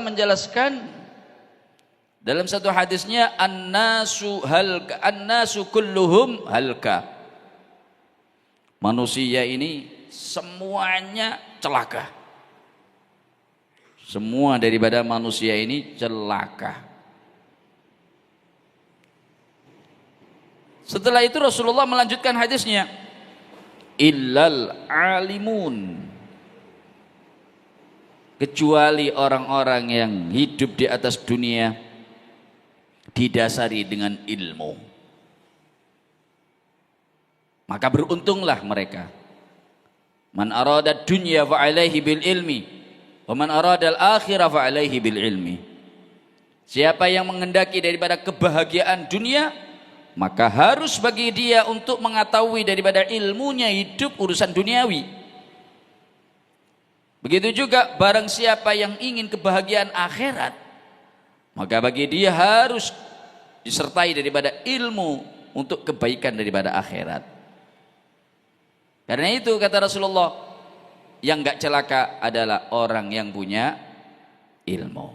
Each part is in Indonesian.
menjelaskan dalam satu hadisnya, annasu kulluhum halka. Manusia ini semuanya celaka. Semua daripada manusia ini celaka. Setelah itu Rasulullah melanjutkan hadisnya, illal alimun, kecuali orang-orang yang hidup di atas dunia didasari dengan ilmu, maka beruntunglah mereka. Man arada dunya fa alaihi bil ilmi wa man arada al akhirah fa alaihi bil ilmi. Siapa yang menghendaki daripada kebahagiaan dunia, maka harus bagi dia untuk mengetahui daripada ilmunya hidup urusan duniawi. Begitu juga barang siapa yang ingin kebahagiaan akhirat, maka bagi dia harus disertai daripada ilmu untuk kebaikan daripada akhirat. Karena itu kata Rasulullah, yang enggak celaka adalah orang yang punya ilmu.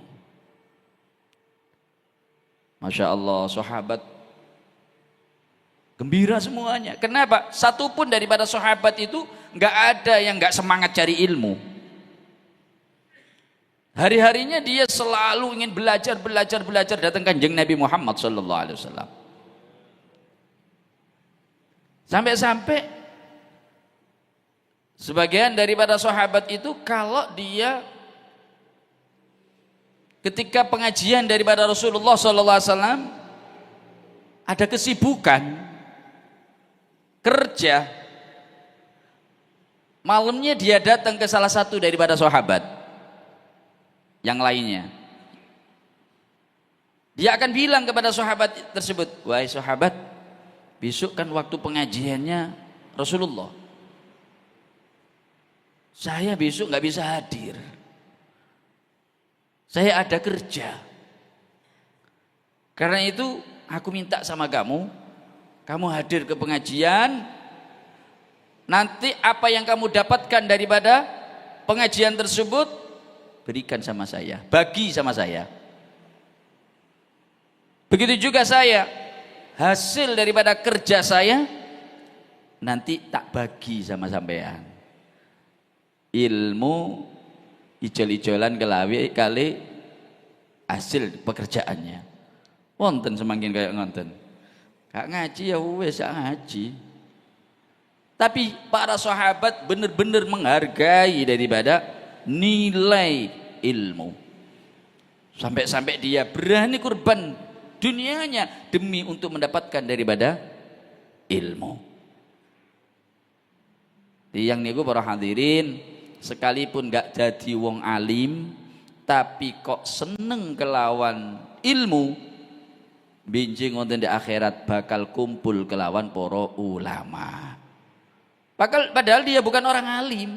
Masya Allah, sahabat gembira semuanya. Kenapa? Satupun daripada sahabat itu enggak ada yang enggak semangat cari ilmu. Hari-harinya dia selalu ingin belajar datang kanjeng Nabi Muhammad sallallahu alaihi wasallam. Sampai-sampai sebagian daripada sahabat itu kalau dia ketika pengajian daripada Rasulullah sallallahu alaihi wasallam ada kesibukan kerja, malamnya dia datang ke salah satu daripada sahabat yang lainnya. Dia akan bilang kepada sahabat tersebut, wahai sahabat, besok kan waktu pengajiannya Rasulullah, saya besok nggak bisa hadir, saya ada kerja. Karena itu aku minta sama kamu hadir ke pengajian. Nanti apa yang kamu dapatkan daripada pengajian tersebut berikan sama saya, bagi sama saya. Begitu juga saya, hasil daripada kerja saya nanti tak bagi sama sampean. Ilmu ijol-ijolan kali hasil pekerjaannya. Wonten semakin kayak ngonten. Gak ngaji ya wes ngaji. Tapi para sahabat benar-benar menghargai daripada nilai ilmu. Sampai-sampai dia berani kurban dunianya demi untuk mendapatkan daripada ilmu. Yang niku para hadirin, sekalipun gak jadi wong alim tapi kok seneng kelawan ilmu, binjing wonten di akhirat bakal kumpul kelawan para ulama. Padahal dia bukan orang alim,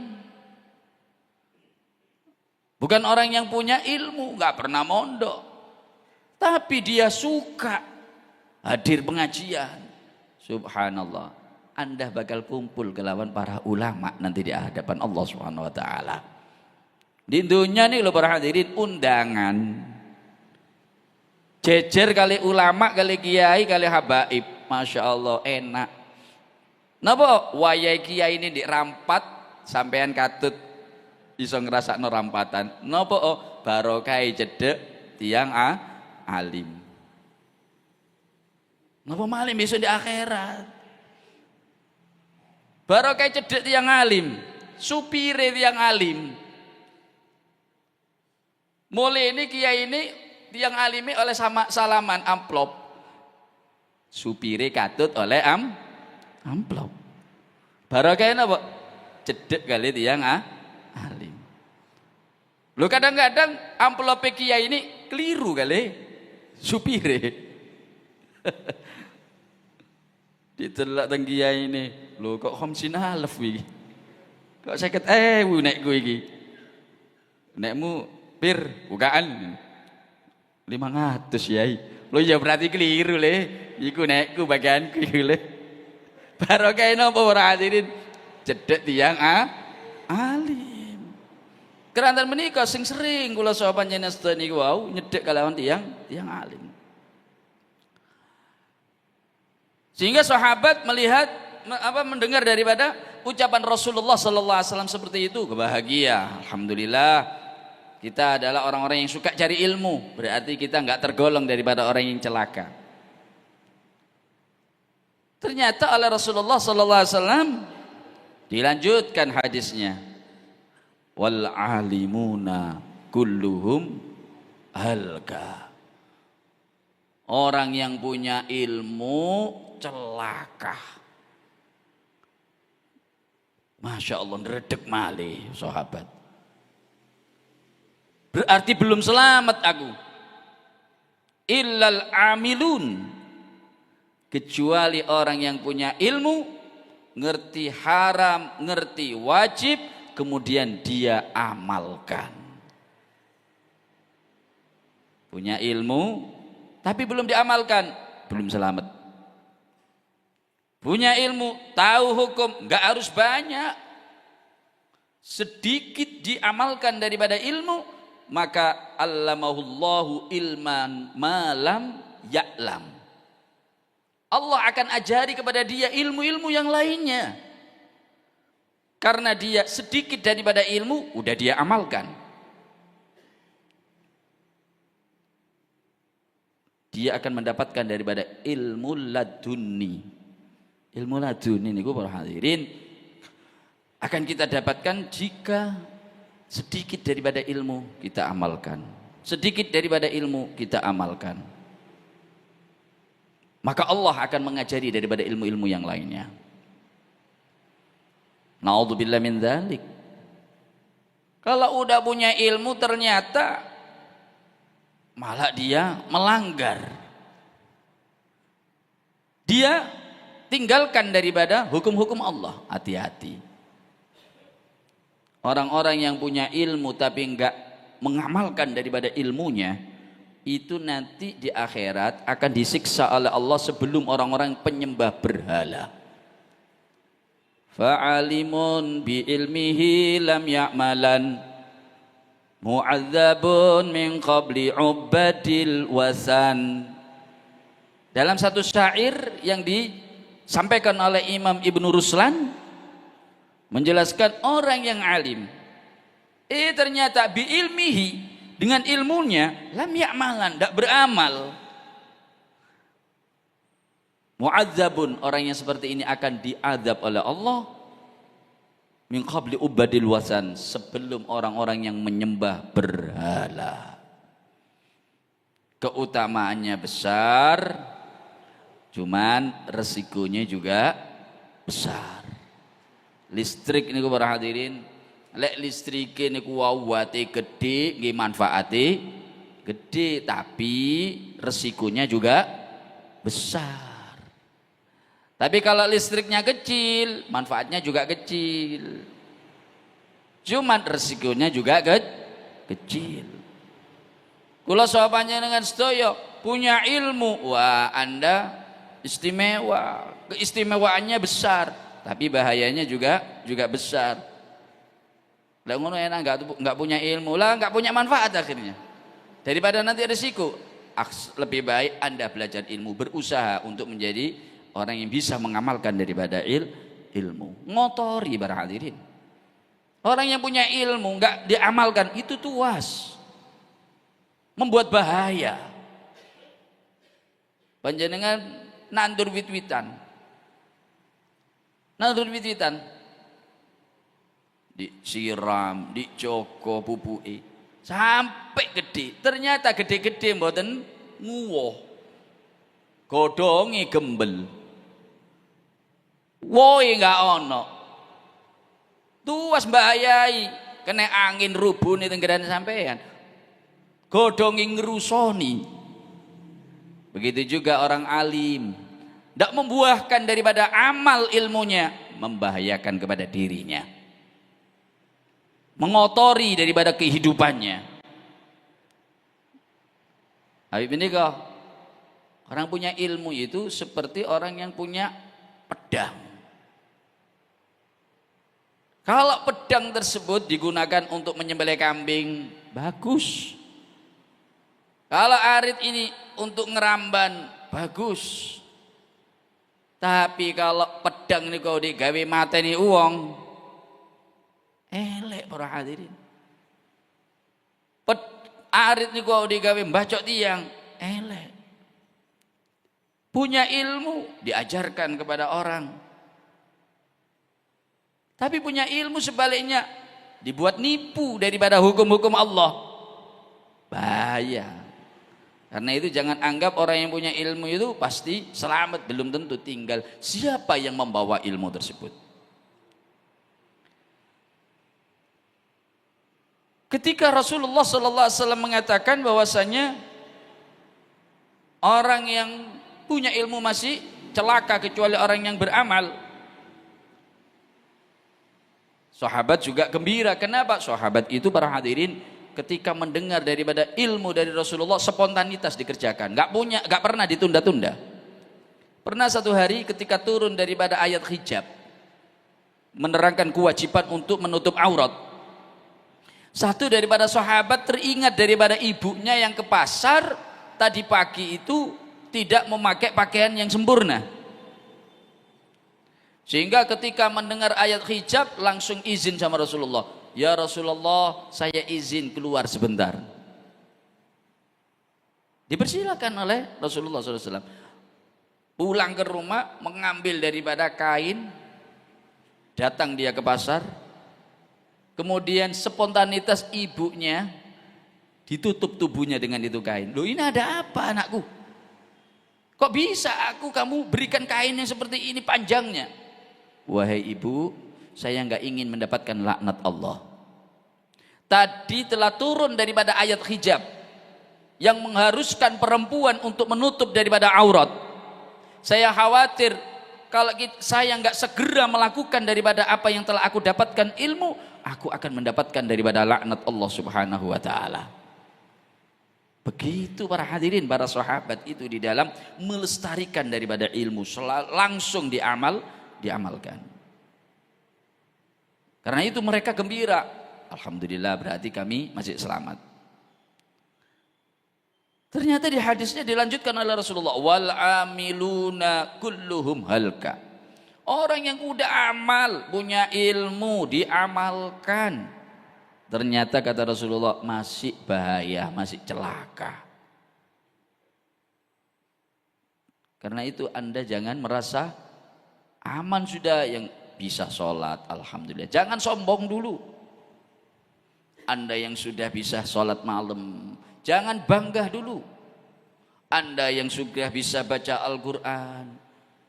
bukan orang yang punya ilmu, gak pernah mondok, tapi dia suka hadir pengajian. Subhanallah, Anda bakal kumpul kelawan para ulama nanti di hadapan Allah Subhanahu wa taala. Di dunia nih lho para hadirin, undangan jejer kali ulama, kali kiai, kali habaib, masya Allah enak. Napa wayai kiai ini dirampat sampean katut iso ngrasakno rampatan. Napa barokah cedek tiang alim. Napa malih besok di akhirat. Barokah cedek tiang alim, supire tiang alim. Mulai ini kiai ini tiang alimi oleh salaman amplop, supire katut oleh amplop. Barokah napa? Cedek kali tiang alim. Lo kadang-kadang amplop kiai ini keliru kali supire. Ditelak teng kiai ini, lo kok 50.000 iki. Kok 50.000 nekku iki. Nekmu pir bukaan 500 yai. Lo ya berarti keliru le. Iku nekku bagianku iku le. Barokah napa para hadirin? Cedek tiang alim. Kerantan menika sing sering kula saha panjenengan sedaya niku wau nyedhek kalawan tiyang alim. Sehingga sahabat melihat mendengar daripada ucapan Rasulullah sallallahu alaihi wasallam seperti itu, kebahagia. Alhamdulillah kita adalah orang-orang yang suka cari ilmu, berarti kita enggak tergolong daripada orang yang celaka. Ternyata oleh Rasulullah sallallahu alaihi wasallam dilanjutkan hadisnya. Wal alimuna kulluhum halka. Orang yang punya ilmu celaka. Masya Allah, ngeredek malih sahabat. Berarti belum selamat aku. Illal amilun. Kecuali orang yang punya ilmu, ngerti haram, ngerti wajib, kemudian dia amalkan. Punya ilmu, tapi belum diamalkan, belum selamat. Punya ilmu, tahu hukum, enggak harus banyak. Sedikit diamalkan daripada ilmu, maka allamahullahu ilman malam ya'lam. Allah akan ajari kepada dia ilmu-ilmu yang lainnya. Karena dia sedikit daripada ilmu, udah dia amalkan. Dia akan mendapatkan daripada ilmu laduni. Ilmu laduni niku para hadirin akan kita dapatkan jika sedikit daripada ilmu kita amalkan. Sedikit daripada ilmu kita amalkan. Maka Allah akan mengajari daripada ilmu-ilmu yang lainnya. Na'udzubillah min dzalik. Kalau udah punya ilmu ternyata malah dia melanggar. Dia tinggalkan daripada hukum-hukum Allah. Hati-hati. Orang-orang yang punya ilmu tapi enggak mengamalkan daripada ilmunya, itu nanti di akhirat akan disiksa oleh Allah sebelum orang-orang penyembah berhala. Fa'alimun bi ilmihi lam ya'malan mu'adzabun min qabli ubadil wasan. Dalam satu syair yang disampaikan oleh Imam Ibnu Ruslan menjelaskan orang yang alim ternyata bi ilmihi, dengan ilmunya lam ya'malan, tidak beramal. Mu'adzabun, orang yang seperti ini akan diazab oleh Allah min qabli ubadil wasan, sebelum orang-orang yang menyembah berhala. Keutamaannya besar, cuman resikonya juga besar. Listrik ini para hadirin, lek listrik niku wawate gede, nggih manfaate gede, tapi resikonya juga besar. Tapi kalau listriknya kecil, manfaatnya juga kecil. Cuman resikonya juga kecil. Kula saha panjenengan sedaya punya ilmu, wah Anda istimewa. Keistimewaannya besar, tapi bahayanya juga besar. Lah ngono enak enggak punya ilmu, lah enggak punya manfaat akhirnya. Daripada nanti risiko, lebih baik Anda belajar ilmu, berusaha untuk menjadi orang yang bisa mengamalkan daripada ilmu. Ngotori para hadirin. Orang yang punya ilmu enggak diamalkan itu tuas. Membuat bahaya. Panjenengan nandur wit-witan. Disiram, dicoko pupuke sampai gede. Ternyata gede-gede mboten nguwoh. Godhonge gembel. Wohe enggak ono. Tuwas mbahayai, kena angin rubune teng ngran sampean. Godhonge ngrusoni. Begitu juga orang alim. Tidak membuahkan daripada amal ilmunya, membahayakan kepada dirinya. Mengotori daripada kehidupannya. Habib ini kok orang punya ilmu itu seperti orang yang punya pedang. Kalau pedang tersebut digunakan untuk menyembelih kambing, bagus. Kalau arit ini untuk ngeramban, bagus. Tapi kalau pedang ini kau digawe mateni uang, elek para hadirin. Arit ini kau digawe mbacok tiang, elek. Punya ilmu diajarkan kepada orang. Tapi punya ilmu sebaliknya dibuat nipu daripada hukum-hukum Allah. Bahaya. Karena itu jangan anggap orang yang punya ilmu itu pasti selamat, belum tentu. Tinggal siapa yang membawa ilmu tersebut. Ketika Rasulullah SAW mengatakan bahwasanya orang yang punya ilmu masih celaka kecuali orang yang beramal, sahabat juga gembira. Kenapa? Sahabat itu para hadirin ketika mendengar daripada ilmu dari Rasulullah spontanitas dikerjakan, nggak pernah ditunda-tunda. Pernah satu hari ketika turun daripada ayat hijab menerangkan kewajiban untuk menutup aurat, satu daripada sahabat teringat daripada ibunya yang ke pasar tadi pagi itu tidak memakai pakaian yang sempurna. Sehingga ketika mendengar ayat hijab langsung izin sama Rasulullah. Ya Rasulullah, saya izin keluar sebentar. Dipersilakan oleh Rasulullah SAW. Pulang ke rumah, mengambil daripada kain, datang dia ke pasar. Kemudian spontanitas ibunya ditutup tubuhnya dengan itu kain. Loh, ini ada apa anakku? Kok bisa kamu berikan kain yang seperti ini panjangnya? Wahai ibu, saya nggak ingin mendapatkan laknat Allah. Tadi telah turun daripada ayat hijab yang mengharuskan perempuan untuk menutup daripada aurat. Saya khawatir kalau saya nggak segera melakukan daripada apa yang telah aku dapatkan ilmu, aku akan mendapatkan daripada laknat Allah Subhanahu wa taala. Begitu para hadirin, para sahabat itu di dalam melestarikan daripada ilmu, langsung diamalkan. Karena itu mereka gembira. Alhamdulillah, berarti kami masih selamat. Ternyata di hadisnya dilanjutkan oleh Rasulullah, wal amiluna kulluhum halka. Orang yang udah amal, punya ilmu, diamalkan, ternyata kata Rasulullah masih bahaya, masih celaka. Karena itu Anda jangan merasa aman sudah, yang bisa sholat alhamdulillah, jangan sombong dulu. Anda yang sudah bisa sholat malam, jangan bangga dulu. Anda yang sudah bisa baca Al-Quran,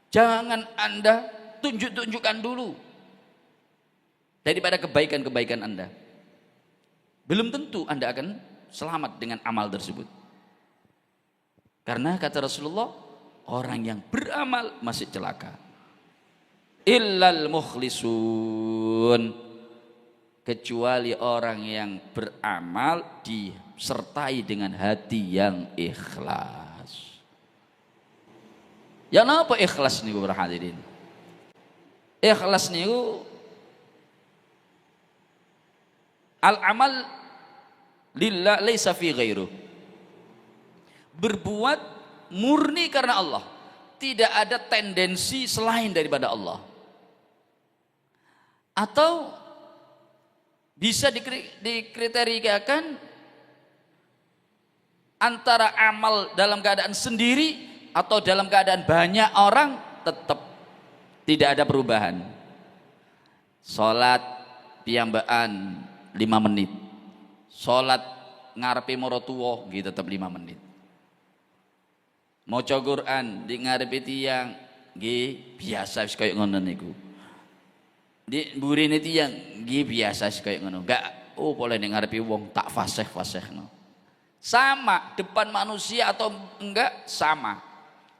jangan Anda tunjukkan dulu daripada kebaikan-kebaikan Anda. Belum tentu Anda akan selamat dengan amal tersebut. Karena kata Rasulullah, orang yang beramal masih celaka. Illal mukhlisun, kecuali orang yang beramal disertai dengan hati yang ikhlas. Ya napa ikhlas niku para hadirin? Ikhlas niku al amal lillah laisa fi ghairu. Berbuat murni karena Allah, tidak ada tendensi selain daripada Allah. Atau bisa dikriteriakan antara amal dalam keadaan sendiri atau dalam keadaan banyak orang, tetap tidak ada perubahan. Salat piyambakan 5 menit, salat ngarepe maratuwa nggih tetap 5 menit. Maca Quran di ngarepe tiyang nggih biasa wis kaya ngono niku. Di burine tiyang nggih biasa wis kaya ngono. Enggak boleh ning ngarepe wong tak fasih-fasihno. Sama depan manusia atau enggak sama.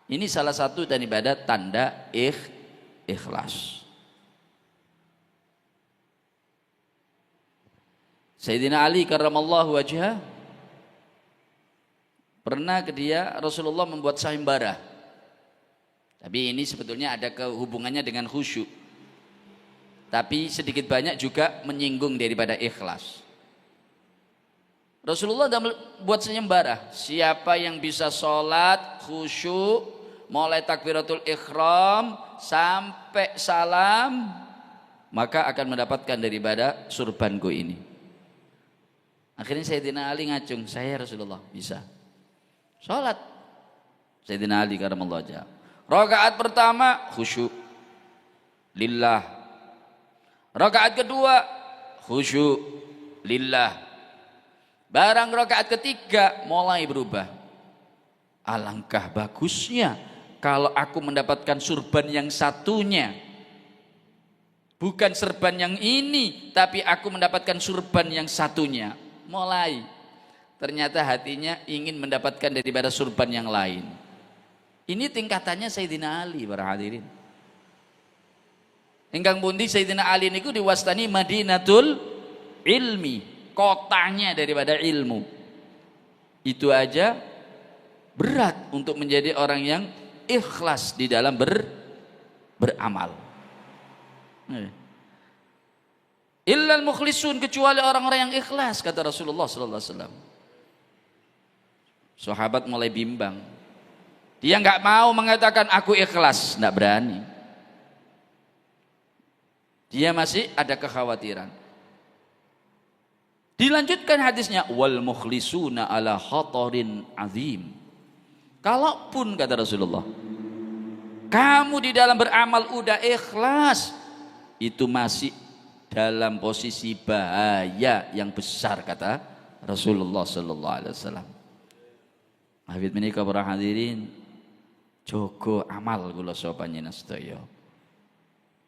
Ini salah satu daripada tanda ikhlas. Sayyidina Ali karramallahu wajhah pernah ke dia Rasulullah membuat sayembara. Tapi ini sebetulnya ada hubungannya dengan khusyuk. tapi sedikit banyak juga menyinggung daripada ikhlas. Rasulullah buat sayembara, siapa yang bisa sholat khusyuk mulai takbiratul ihram sampai salam, maka akan mendapatkan daripada surbanku ini. Akhirnya Sayyidina Ali ngacung, saya Rasulullah bisa sholat. Sayyidina Ali karamallahu wajhah, rakaat pertama khusyuk lillah, rakaat kedua khusyuk lillah, barang rakaat ketiga mulai berubah. Alangkah bagusnya kalau aku mendapatkan surban yang satunya, bukan serban yang ini, tapi aku mendapatkan surban yang satunya. Mulai ternyata hatinya ingin mendapatkan daripada surban yang lain. Ini tingkatannya Sayyidina Ali para hadirin. Ingkang pundi Sayyidina Ali niku diwastani Madinatul Ilmi, kotanya daripada ilmu. Itu aja berat untuk menjadi orang yang ikhlas di dalam beramal. Illal mukhlisun, kecuali orang-orang yang ikhlas, kata Rasulullah sallallahu alaihi wasallam. Sahabat mulai bimbang. Dia nggak mau mengatakan aku ikhlas, nggak berani. Dia masih ada kekhawatiran. Dilanjutkan hadisnya, wal mukhlisuna ala khatarin azim. Kalaupun kata Rasulullah, kamu di dalam beramal udah ikhlas, itu masih dalam posisi bahaya yang besar, kata Rasulullah sallallahu alaihi wasallam. Hafid menika para hadirin, jogo amal kula sapa panjenengan sedaya.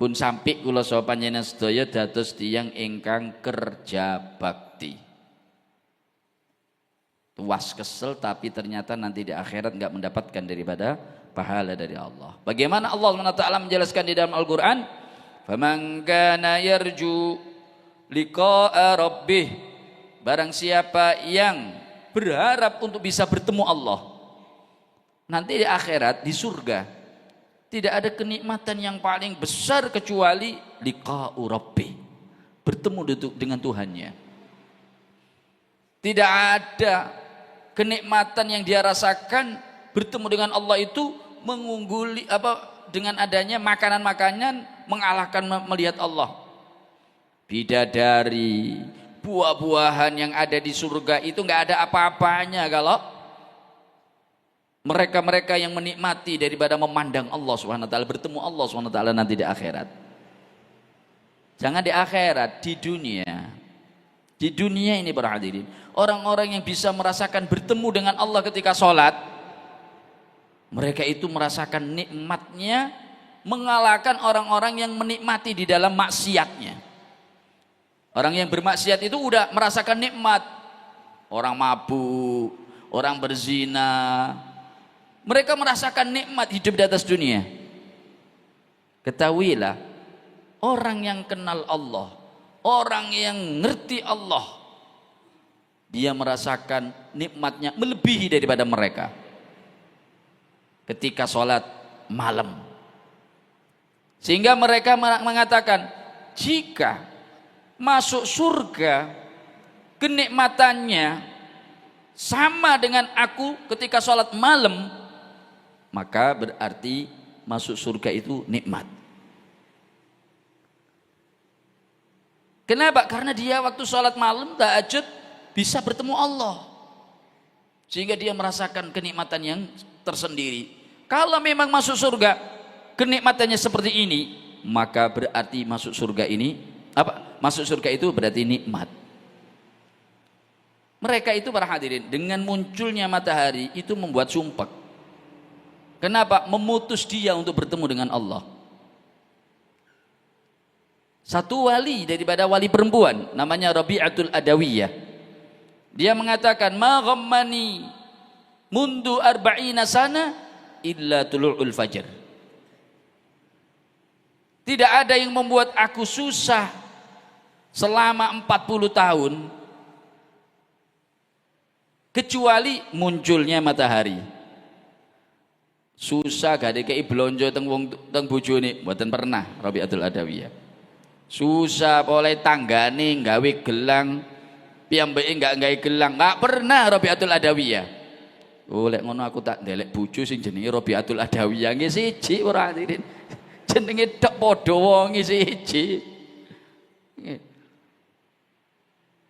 Pun sampai kula sapa panjenengan sedaya dados tiyang ingkang kerja bakti. Tuas kesel tapi ternyata nanti di akhirat enggak mendapatkan daripada pahala dari Allah. Bagaimana Allah SWT menjelaskan di dalam Al-Qur'an? Faman kana yarju liqa'a rabbih, barang siapa yang berharap untuk bisa bertemu Allah nanti di akhirat, di surga, tidak ada kenikmatan yang paling besar kecuali liqa'u rabbih, bertemu dengan Tuhannya. Tidak ada kenikmatan yang dia rasakan bertemu dengan Allah itu mengungguli dengan adanya makanan-makanan mengalahkan melihat Allah. Bidadari, buah-buahan yang ada di surga itu nggak ada apa-apanya kalau mereka-mereka yang menikmati daripada memandang Allah Subhanahu wa taala, bertemu Allah Subhanahu wa taala nanti di akhirat. Jangan di akhirat, di dunia. Di dunia ini para hadirin, orang-orang yang bisa merasakan bertemu dengan Allah ketika sholat, mereka itu merasakan nikmatnya mengalahkan orang-orang yang menikmati di dalam maksiatnya. Orang yang bermaksiat itu udah merasakan nikmat. Orang mabuk, orang berzina, mereka merasakan nikmat hidup di atas dunia. Ketahuilah, orang yang kenal Allah, orang yang ngerti Allah, dia merasakan nikmatnya melebihi daripada mereka ketika sholat malam. Sehingga mereka mengatakan, jika masuk surga kenikmatannya sama dengan aku ketika sholat malam, maka berarti masuk surga itu nikmat. Kenapa? Karena dia waktu sholat malam tahajud bisa bertemu Allah, sehingga dia merasakan kenikmatan yang tersendiri. Kalau memang masuk surga kenikmatannya seperti ini, maka berarti masuk surga ini masuk surga itu berarti nikmat. Mereka itu para hadirin, dengan munculnya matahari itu membuat sumpek. Kenapa? Memutus dia untuk bertemu dengan Allah. Satu wali daripada wali perempuan namanya Rabi'atul Adawiyah, dia mengatakan, ma ghammani mundu arba'ina sana illa tulu'ul fajr. Tidak ada yang membuat aku susah selama 40 tahun kecuali munculnya matahari. Susah gak dikei blonjo teng bojone, mboten pernah Rabi'atul Adawiyah. Susah oleh tanggane gawe gelang, piyambake enggak gawe gelang, enggak pernah Rabi'atul Adawiyah. Oh lek ngono aku tak ndelek bojo sing jenenge Rabi'atul Adawiyah nggih siji ora hadirin. Jenenge tok padha wonge siji.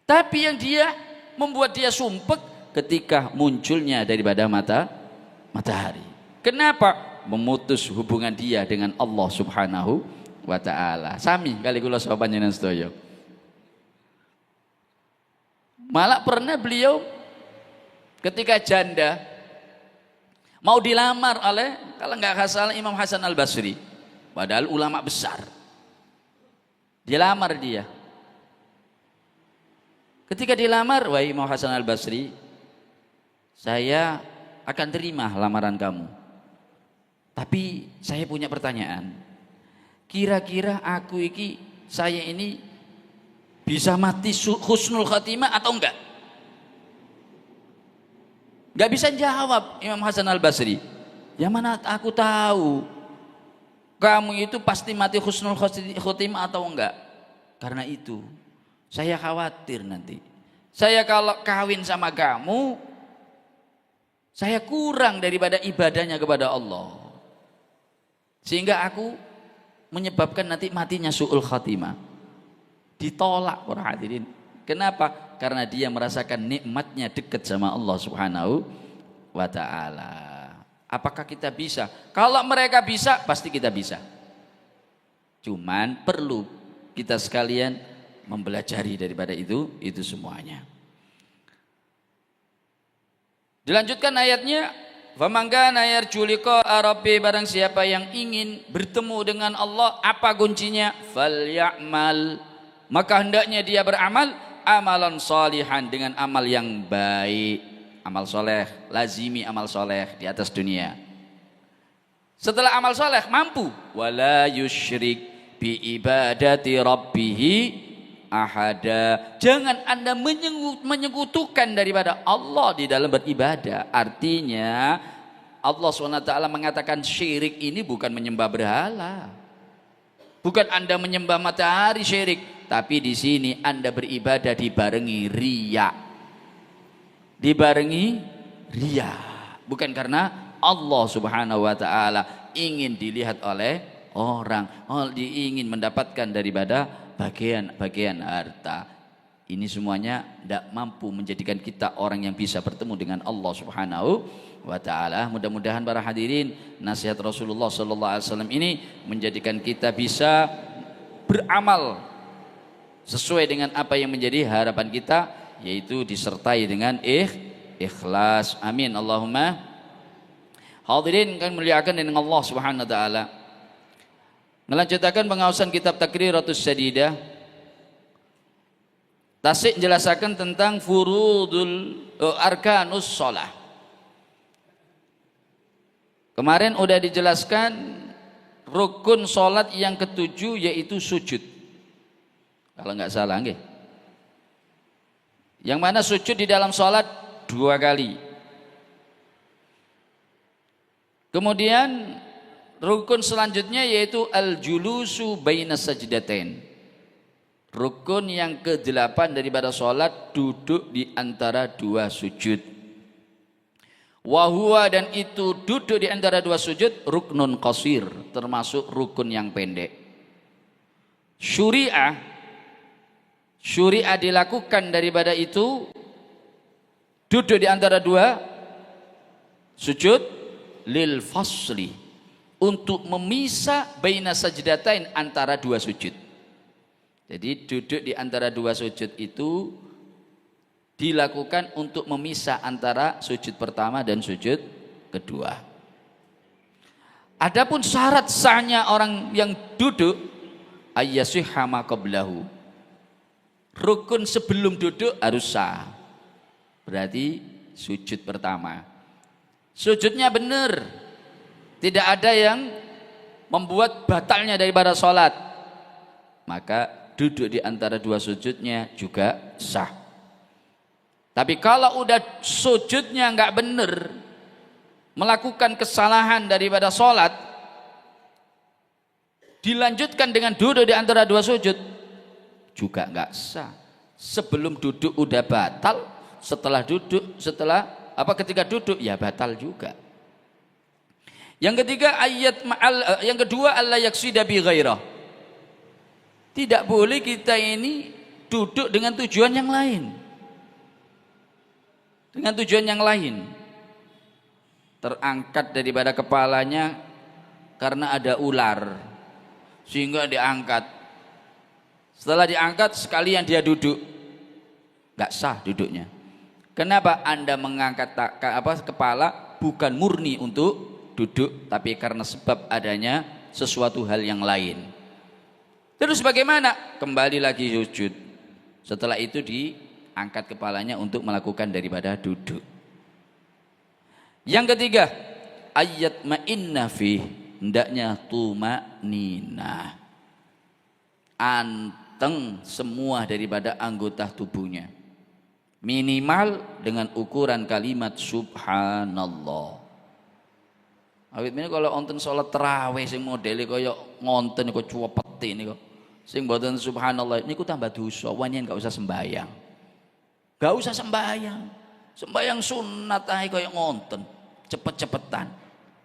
Tapi yang dia membuat dia sumpek ketika munculnya daripada matahari. Kenapa? Memutus hubungan dia dengan Allah Subhanahu wa ta'ala. Sami kali kula saha panjenengan sedaya. Malah pernah beliau ketika janda mau dilamar oleh, kalau nggak salah, Imam Hasan Al-Basri, padahal ulama besar. Dilamar dia. Ketika dilamar, wahai Imam Hasan Al-Basri, saya akan terima lamaran kamu. Tapi saya punya pertanyaan. Kira-kira saya ini bisa mati husnul khatimah atau enggak? Enggak bisa jawab Imam Hasan Al-Basri. Ya mana aku tahu kamu itu pasti mati husnul khatimah atau enggak? Karena itu saya khawatir nanti saya kalau kawin sama kamu, saya kurang daripada ibadahnya kepada Allah, sehingga aku menyebabkan nanti matinya su'ul khatimah. Ditolak para hadirin. Kenapa? Karena dia merasakan nikmatnya dekat sama Allah Subhanahu wa ta'ala. Apakah kita bisa? Kalau mereka bisa, pasti kita bisa. Cuman perlu kita sekalian mempelajari daripada itu semuanya. Dilanjutkan ayatnya, faman kana yarju liqa'a rabbi, barang siapa yang ingin bertemu dengan Allah, apa kuncinya? Falyamal, maka hendaknya dia beramal amalan salihan, dengan amal yang baik, amal soleh, lazimi amal soleh di atas dunia. Setelah amal soleh mampu, wala yusyrik bi ibadati rabbihi ahada, jangan Anda menyekutukan daripada Allah di dalam beribadah. Artinya Allah SWT mengatakan syirik ini bukan menyembah berhala, bukan Anda menyembah matahari syirik, tapi di sini Anda beribadah dibarengi riya, bukan karena Allah Subhanahu wa ta'ala ingin dilihat oleh orang, ingin mendapatkan daripada bagian harta. Ini semuanya tidak mampu menjadikan kita orang yang bisa bertemu dengan Allah Subhanahu wa ta'ala. Mudah-mudahan para hadirin, nasihat Rasulullah SAW ini menjadikan kita bisa beramal sesuai dengan apa yang menjadi harapan kita, yaitu disertai dengan ikhlas. Amin Allahumma. Hadirin kan muliakan dengan Allah Subhanahu wa ta'ala. Melanjutkan pengawasan kitab Takriratus Sadidah, tasik menjelaskan tentang furudul arkanus sholah. Kemarin udah dijelaskan rukun sholat yang ketujuh, yaitu sujud, kalau nggak salah nggih. Yang mana sujud di dalam sholat 2 kali. Kemudian rukun selanjutnya yaitu al-julusu baina sajdatain. Rukun yang ke-8 daripada sholat, duduk di antara 2 sujud. Wahuwa, dan itu duduk di antara 2 sujud, ruknun qasir, termasuk rukun yang pendek. Syuri'ah dilakukan daripada itu, duduk di antara 2 sujud, lil fasli, untuk memisah baina sajdatain, antara 2 sujud. Jadi duduk di antara 2 sujud itu dilakukan untuk memisah antara sujud pertama dan sujud kedua. Adapun syarat sahnya orang yang duduk, ayyasihha ma qablahu, rukun sebelum duduk harus sah. Berarti sujud pertama, sujudnya benar, tidak ada yang membuat batalnya daripada sholat, maka duduk di antara 2 sujudnya juga sah. Tapi kalau udah sujudnya nggak benar, melakukan kesalahan daripada sholat, dilanjutkan dengan duduk di antara 2 sujud, juga nggak sah. Sebelum duduk udah batal, ketika duduk ya batal juga. Yang ketiga yang kedua alla yaksida bi ghairah. Tidak boleh kita ini duduk dengan tujuan yang lain. Dengan tujuan yang lain. Terangkat daripada kepalanya karena ada ular, sehingga diangkat. Setelah diangkat sekalian dia duduk, nggak sah duduknya. Kenapa? Anda mengangkat kepala bukan murni untuk duduk, tapi karena sebab adanya sesuatu hal yang lain. Terus bagaimana? Kembali lagi sujud. Setelah itu diangkat kepalanya untuk melakukan daripada duduk. Yang ketiga, ayat ma'inna fi, hendaknya tumanina, anteng semua daripada anggota tubuhnya, minimal dengan ukuran kalimat subhanallah. Awit ini kalau onten sholat terawih sing modele kaya ngonten kok cuwepet niku, sing mboten subhanallah niku tambah dosa, wanyen gak usah sembayang. Gak usah sembayang. Sembayang sunat ae kaya ngonten, cepet-cepetan.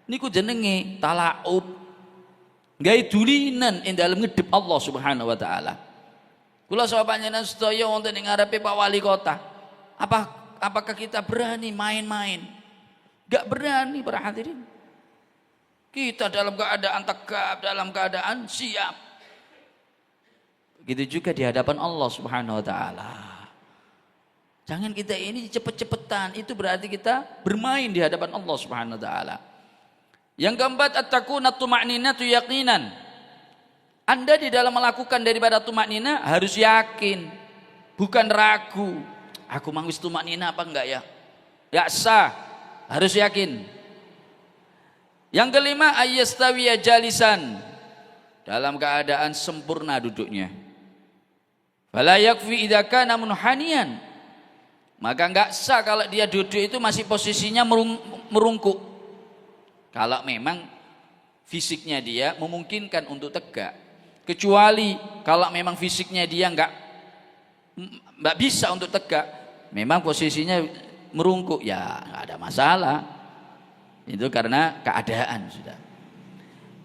Niku jenenge talaub. Gawe dulinan ing dalem ngedep Allah Subhanahu wa taala. Kula saha panjenengan sedaya wonten ing ngarepe Pak Wali Kota. Apakah kita berani main-main? Gak berani para hadirin. Kita dalam keadaan tegap, dalam keadaan siap. Begitu juga di hadapan Allah Subhanahu wa taala. Jangan kita ini cepet-cepetan, itu berarti kita bermain di hadapan Allah Subhanahu wa taala. Yang keempat, at-takunat tuma'ninatu yaqinan. Anda di dalam melakukan daripada tumaknina harus yakin, bukan ragu. Aku mangwis tumaknina apa enggak ya? Ya sah, harus yakin. Yang kelima, ayyastawiya jalisan, dalam keadaan sempurna duduknya. Fala yakfi idza kana munhaniyan. Maka enggak sah kalau dia duduk itu masih posisinya merungkuk. Kalau memang fisiknya dia memungkinkan untuk tegak. Kecuali kalau memang fisiknya dia enggak bisa untuk tegak, memang posisinya merungkuk, ya enggak ada masalah. Itu karena keadaan sudah.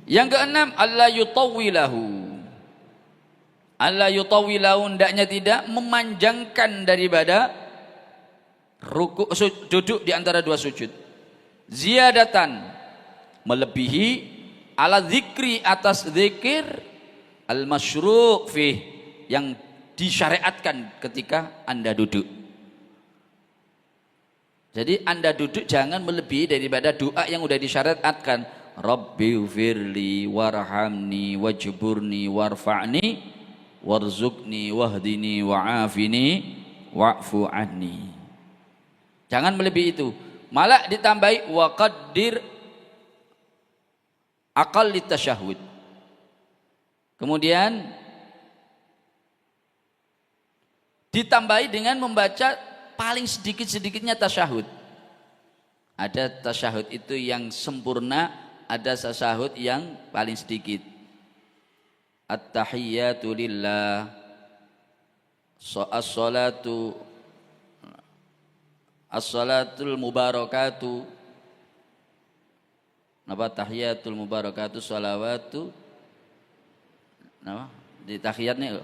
Yang keenam, alla yutawwilahu. Alla yutawwilahu, hendaknya tidak memanjangkan daripada duduk di antara dua sujud. Ziyadatan, melebihi ala zikri, atas zikir al masyru' fih, yang disyariatkan ketika Anda duduk. Jadi Anda duduk jangan melebihi daripada doa yang sudah disyariatkan. Rabbighfirli warhamni wajburni warfa'ni warzuqni wahdini wa'afini wa'fu anni. Jangan melebihi itu. Malah ditambahi wa qaddir aqalli tasyahud. Kemudian ditambahi dengan membaca paling sedikit-sedikitnya tasyahud. Ada tasyahud itu yang sempurna, ada tasyahud yang paling sedikit. At-tahiyyatu lillah, as-salatul mubarakatu, napa tahiyatul mubarakatu salawatu, napa di tahiyatnya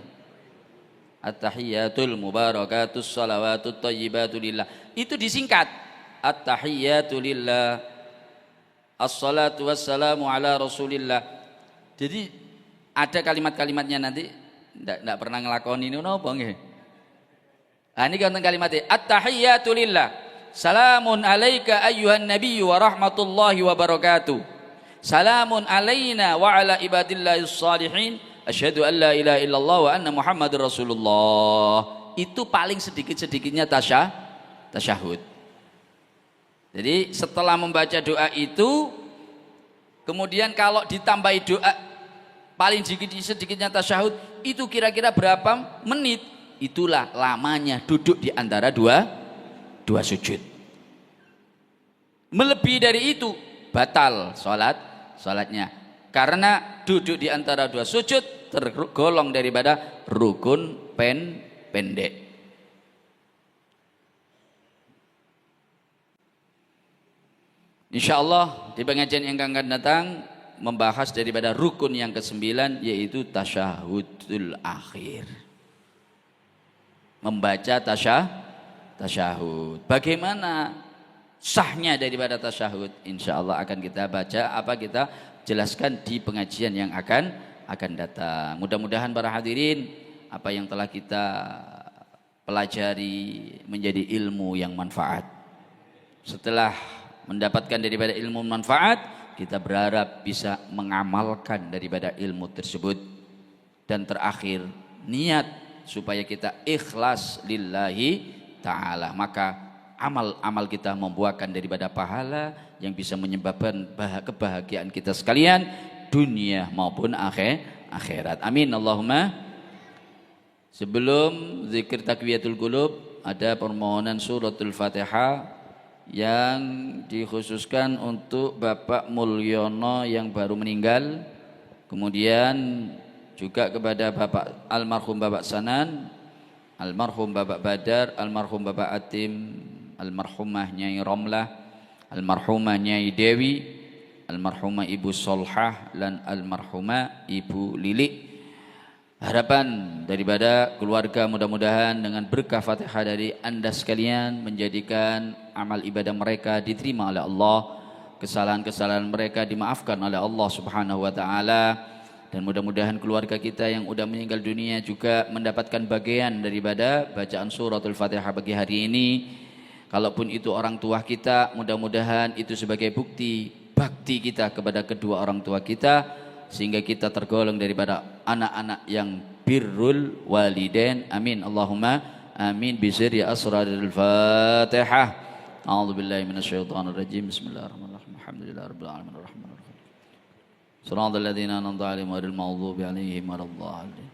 at-tahiyatul mubarakatu salawatu thayyibatu lillah, itu disingkat at-tahiyatu lillah, as-salatu wassalamu ala rasulillah. Jadi ada kalimat-kalimatnya, nanti enggak pernah ngelakoni ini napa nggih. Nah, ini kan kalimatnya at-tahiyyatu lillah, salamun alaika ayyuhan nabiyyu wa rahmatullahi wa barakatuh, salamun alaina wa ala ibadillahis salihin, asyhadu an la ilaha illallah wa anna muhammadar rasulullah. Itu paling sedikit-sedikitnya tasyahud. Jadi setelah membaca doa itu, kemudian kalau ditambahi doa paling sedikitnya tasyahud, itu kira-kira berapa menit? Itulah lamanya duduk di antara dua sujud. Melebihi dari itu batal sholatnya, karena duduk di antara dua sujud tergolong daripada rukun pendek. Insyaallah di pengajian yang akan datang membahas daripada rukun yang ke-9 yaitu tasyahudul akhir. Membaca tasyahud. Bagaimana sahnya daripada tasyahud? Insyaallah akan kita baca kita jelaskan di pengajian yang akan datang. Mudah-mudahan para hadirin apa yang telah kita pelajari menjadi ilmu yang manfaat. Setelah mendapatkan daripada ilmu manfaat, kita berharap bisa mengamalkan daripada ilmu tersebut. Dan terakhir, niat supaya kita ikhlas lillahi ta'ala. Maka amal-amal kita membuahkan daripada pahala yang bisa menyebabkan kebahagiaan kita sekalian, dunia maupun akhirat. Amin Allahumma. Sebelum zikir takwiyatul qulub, ada permohonan suratul Fatihah yang dikhususkan untuk Bapak Mulyono yang baru meninggal, kemudian juga kepada Bapak almarhum Bapak Sanan, almarhum Bapak Badar, almarhum Bapak Atim, almarhumah Nyai Romlah, almarhumah Nyai Dewi, almarhumah Ibu Solhah, dan almarhumah Ibu Lili. Harapan daripada keluarga mudah-mudahan dengan berkah Fatihah dari Anda sekalian menjadikan amal ibadah mereka diterima oleh Allah, kesalahan-kesalahan mereka dimaafkan oleh Allah Subhanahu wa taala, dan mudah-mudahan keluarga kita yang sudah meninggal dunia juga mendapatkan bagian daripada bacaan suratul Fatihah pagi hari ini. Kalaupun itu orang tua kita, mudah-mudahan itu sebagai bukti bakti kita kepada kedua orang tua kita, sehingga kita tergolong daripada anak-anak yang birrul walidain. Amin Allahumma amin bisirri asrarul Fatihah. A'udzubillahi minasyaitonir rajim. Bismillahirrahmanirrahim. Alhamdulillahirabbil alamin arrahmanir rahim. Shiratal ladzina an'amta 'alaihim ghairil maghdubi 'alaihim waladdallin.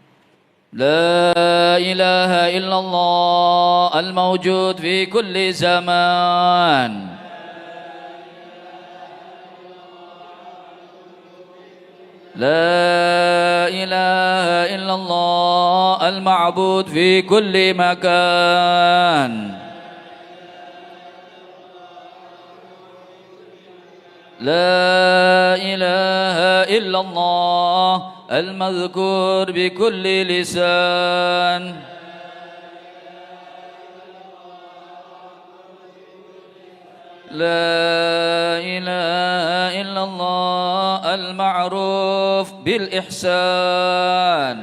La ilaha illallah al-mawjud fi kulli zaman. لا إله إلا الله المعبود في كل مكان. لا إله إلا الله المذكور بكل لسان. لا إله إلا الله المعروف بالإحسان.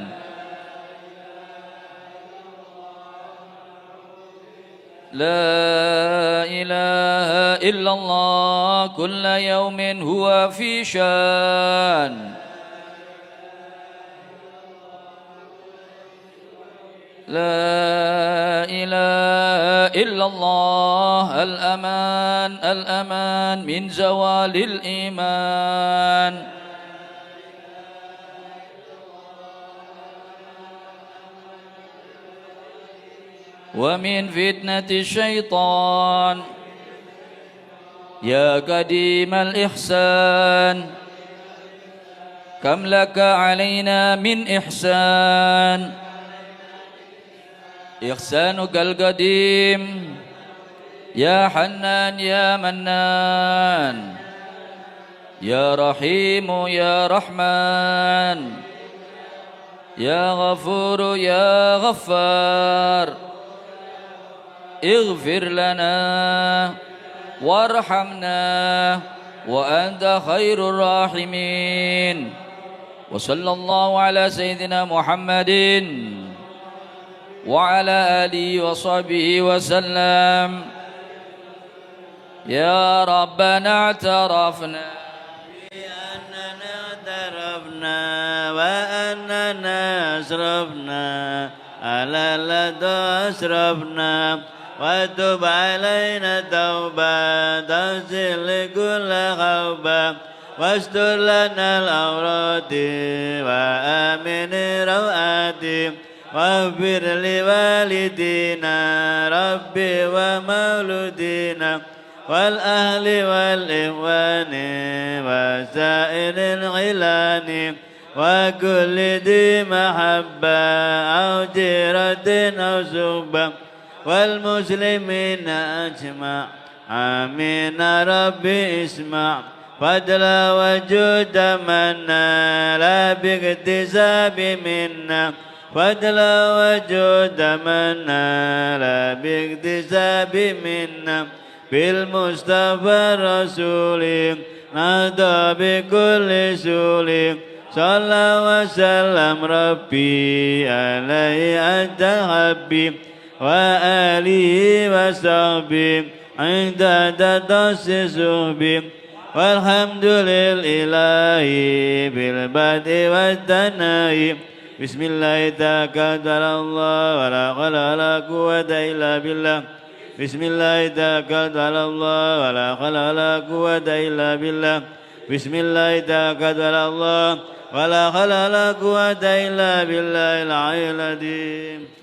لا إله إلا الله كل يوم هو في شان. لا إله إلا الله الأمان الأمان من زوال الإيمان. ومن فتنة الشيطان. يا قديم الإحسان كم لك علينا من إحسان. إحسانك القديم يا حنان يا منان. يا رحيم يا رحمن. يا غفور يا غفار. اغفر لنا وارحمنا وأنت خير الراحمين. وصلى الله على سيدنا محمد وعلى آله وصحبه وسلم. يا ربنا اعترفنا بأننا اعترفنا وأننا أسرفنا على الذي أسرفنا وتب علينا توبة تغسل كل خوبة واستر لنا الأوراد وآمن روآتي واغفر لوالدينا ربي ومولودينا والأهل والإخوان وسائر العلان وكل ذي محبة أو جيرة أو صحبة والمسلمين أجمع آمين ربي اسمع فضل وجود منا لا باكتساب منا فضل وجود منا لا باكتساب منا بالمصطفى الرسول نهضى بكل سول صلى وسلم ربي عليه أنت حبي وآله وصحبه عند تدس صحبه والحمد لله بالبدء والثناء بسم الله توكلت على الله ولا حول ولا قوة إلا بالله بسم الله توكلت على الله ولا حول ولا قوة إلا بالله بسم الله توكلت على الله ولا حول ولا قوة إلا بالله العلي العظيم